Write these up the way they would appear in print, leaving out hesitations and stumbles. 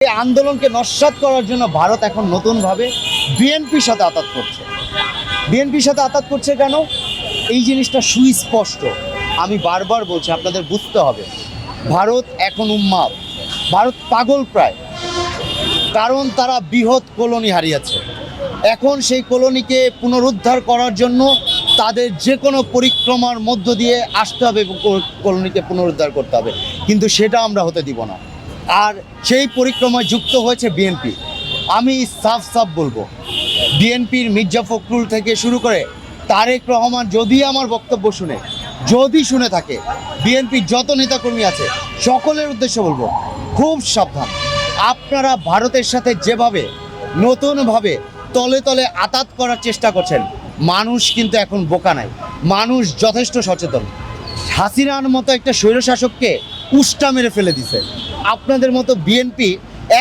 এই আন্দোলনকে নস্যাৎ করার জন্য ভারত এখন নতুনভাবে বিএনপির সাথে আঘাত করছে। বিএনপির সাথে আঘাত করছে কেন? এই জিনিসটা সুস্পষ্ট। আমি বারবার বলছি, আপনাদের বুঝতে হবে, ভারত এখন উন্মাদ, ভারত পাগল প্রায়। কারণ তারা বৃহৎ কলোনি হারিয়েছে। এখন সেই কলোনিকে পুনরুদ্ধার করার জন্য তাদের যে কোনো পরিক্রমার মধ্য দিয়ে আসতে হবে এবং কলোনিকে পুনরুদ্ধার করতে হবে, কিন্তু সেটা আমরা হতে দিব না। আর সেই পরিক্রমায় যুক্ত হয়েছে বিএনপি। আমি সাফ বলবো, বিএনপির মির্জা ফখরুল থেকে শুরু করে তারেক রহমান যদি আমার বক্তব্য যদি শুনে থাকে, বিএনপির যত নেতাকর্মী আছে সকলের উদ্দেশ্যে বলবো, খুব সাবধান। আপনারা ভারতের সাথে যেভাবে নতুনভাবে তলে তলে আঘাত করার চেষ্টা করছেন, মানুষ কিন্তু এখন বোকা নাই, মানুষ যথেষ্ট সচেতন। হাসিনার মতো একটা স্বৈরশাসককে উষ্টা মেরে ফেলে দিছে। আপনাদের মতো বিএনপি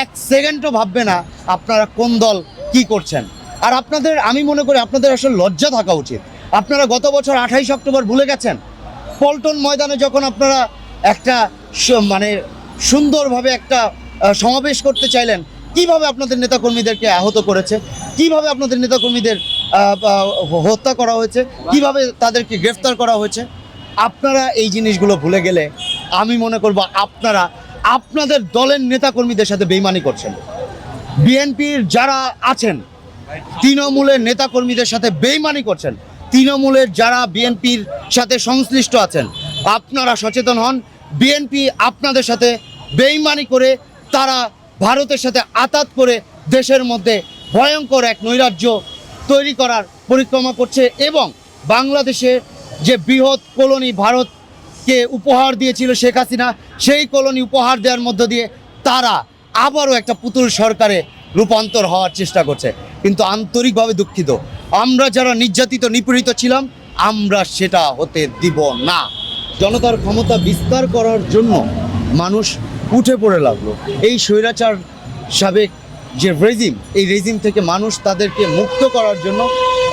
এক সেকেন্ডও ভাববে না আপনারা কোন দল কি করছেন। আর আপনাদের, আমি মনে করি আপনাদের আসলে লজ্জা থাকা উচিত। আপনারা গত বছর 28 অক্টোবর ভুলে গেছেন? পল্টন ময়দানে যখন আপনারা একটা সুন্দরভাবে একটা সমাবেশ করতে চাইলেন, কিভাবে আপনাদের নেতাকর্মীদেরকে আহত করেছে, কিভাবে আপনাদের নেতাকর্মীদের হত্যা করা হয়েছে, কিভাবে তাদেরকে গ্রেফতার করা হয়েছে। আপনারা এই জিনিসগুলো ভুলে গেলে আমি মনে করব আপনারা আপনাদের দলের নেতাকর্মীদের সাথে বেইমানি করছেন। বিএনপির যারা আছেন তৃণমূলের নেতাকর্মীদের সাথে বেইমানি করছেন। তৃণমূলের যারা বিএনপির সাথে সংশ্লিষ্ট আছেন, আপনারা সচেতন হন। বিএনপি আপনাদের সাথে বেইমানি করে, তারা ভারতের সাথে আঘাত করে দেশের মধ্যে ভয়ঙ্কর এক নৈরাজ্য তৈরি করার পরিক্রমা করছে। এবং বাংলাদেশের যে বৃহৎ কলোনি ভারতকে উপহার দিয়েছিল শেখ হাসিনা, সেই কলোনি উপহার দেওয়ার মধ্য দিয়ে তারা আবারও একটা পুতুল সরকারে রূপান্তর হওয়ার চেষ্টা করছে। কিন্তু আন্তরিকভাবে দুঃখিত, আমরা যারা নির্যাতিত নিপীড়িত ছিলাম, আমরা সেটা হতে দিব না। জনতার ক্ষমতা বিস্তার করার জন্য মানুষ উঠে পড়ে লাগলো। এই স্বৈরাচার সাবেক যে রেজিম, এই রেজিম থেকে মানুষ তাদেরকে মুক্ত করার জন্য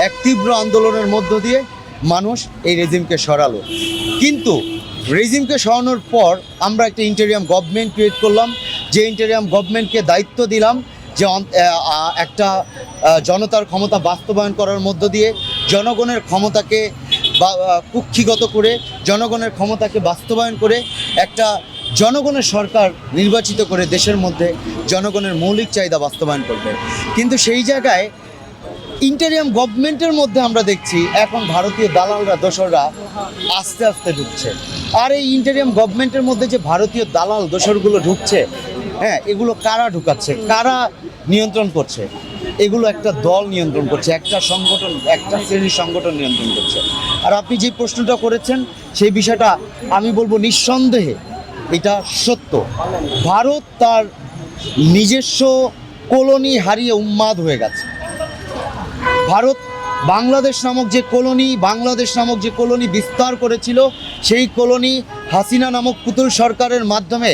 এক তীব্র আন্দোলনের মধ্য দিয়ে মানুষ এই রেজিমকে সরালো। কিন্তু রেজিমকে সরানোর পর আমরা একটা ইন্টারিয়াম গভর্নমেন্ট ক্রিয়েট করলাম, যে ইন্টারিয়াম গভর্নমেন্টকে দায়িত্ব দিলাম যে একটা জনতার ক্ষমতা বাস্তবায়ন করার মধ্য দিয়ে জনগণের ক্ষমতাকে কুক্ষিগত করে, জনগণের ক্ষমতাকে বাস্তবায়ন করে একটা জনগণের সরকার নির্বাচিত করে দেশের মধ্যে জনগণের মৌলিক চাহিদা বাস্তবায়ন করবে। কিন্তু সেই জায়গায় ইন্টারিয়াম গভর্নমেন্টের মধ্যে আমরা দেখছি এখন ভারতীয় দালালরা, দোসররা আস্তে আস্তে ঢুকছে। আর এই ইন্টারিয়াম গভর্নমেন্টের মধ্যে যে ভারতীয় দালাল দোসরগুলো ঢুকছে, হ্যাঁ, এগুলো কারা ঢুকাচ্ছে, কারা নিয়ন্ত্রণ করছে? এগুলো একটা দল নিয়ন্ত্রণ করছে, একটা সংগঠন, একটা শ্রেণীর সংগঠন নিয়ন্ত্রণ করছে। আর আপনি যে প্রশ্নটা করেছেন সেই বিষয়টা আমি বলবো নিঃসন্দেহে এটা সত্য। ভারত তার নিজস্ব কলোনি হারিয়ে উন্মাদ হয়ে গেছে। ভারত বাংলাদেশ নামক যে কলোনি বিস্তার করেছিল, সেই কলোনি হাসিনা নামক পুতুল সরকারের মাধ্যমে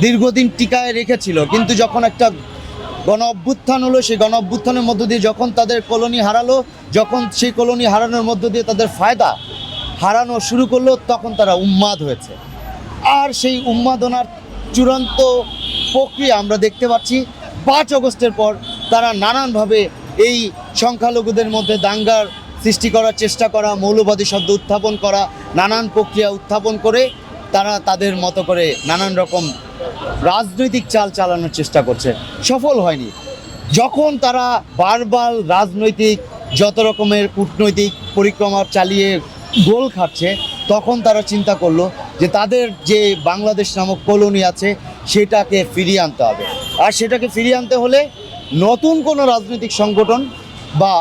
দীর্ঘদিন টিকায় রেখেছিল। কিন্তু যখন একটা গণ অভ্যুত্থান হলো, সেই গণ অভ্যুত্থানের মধ্য দিয়ে যখন তাদের কলোনি হারালো, যখন সেই কলোনি হারানোর মধ্য দিয়ে তাদের ফায়দা হারানো শুরু করলো, তখন তারা উন্মাদ হয়েছে। আর সেই উন্মাদনার চূড়ান্ত প্রক্রিয়া আমরা দেখতে পাচ্ছি 5 আগস্টের পর। তারা নানানভাবে এই সংখ্যালঘুদের মধ্যে দাঙ্গার সৃষ্টি করার চেষ্টা করা, মৌলবাদী শব্দ উত্থাপন করা, নানান প্রক্রিয়া উত্থাপন করে তারা তাদের মতো করে নানান রকম রাজনৈতিক চাল চালানোর চেষ্টা করছে, সফল হয়নি। যখন তারা বারবার রাজনৈতিক যত রকমের কূটনৈতিক পরিক্রমা চালিয়ে গোল খাচ্ছে, তখন তারা চিন্তা করলো যে তাদের যে বাংলাদেশ নামক কলোনি আছে সেটাকে ফিরিয়ে আনতে হবে। আর সেটাকে ফিরিয়ে আনতে হলে নতুন কোনো রাজনৈতিক সংগঠন বা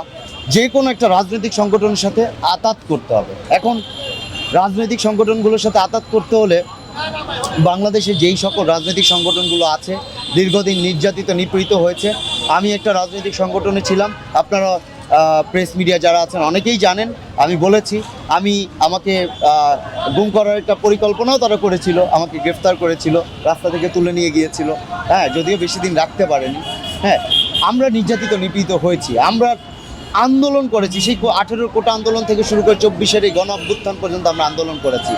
যে কোনো একটা রাজনৈতিক সংগঠনের সাথে আঘাত করতে হবে। এখন রাজনৈতিক সংগঠনগুলোর সাথে আঘাত করতে হলে বাংলাদেশে যেই সকল রাজনৈতিক সংগঠনগুলো আছে, দীর্ঘদিন নির্যাতিত নিপীড়িত হয়েছে। আমি একটা রাজনৈতিক সংগঠনে ছিলাম, আপনারা প্রেস মিডিয়া যারা আছেন অনেকেই জানেন। আমি বলেছি, আমাকে গুম করার একটা পরিকল্পনাও তারা করেছিল, আমাকে গ্রেফতার করেছিল, রাস্তা থেকে তুলে নিয়ে গিয়েছিল, হ্যাঁ, যদিও বেশি দিন রাখতে পারেনি। হ্যাঁ, আমরা নির্যাতিত নিপীড়িত হয়েছি, আমরা আন্দোলন করেছি। সেই 18 কোটা আন্দোলন থেকে শুরু করে 24-এর এই গণ অভ্যুত্থান পর্যন্ত আমরা আন্দোলন করেছি।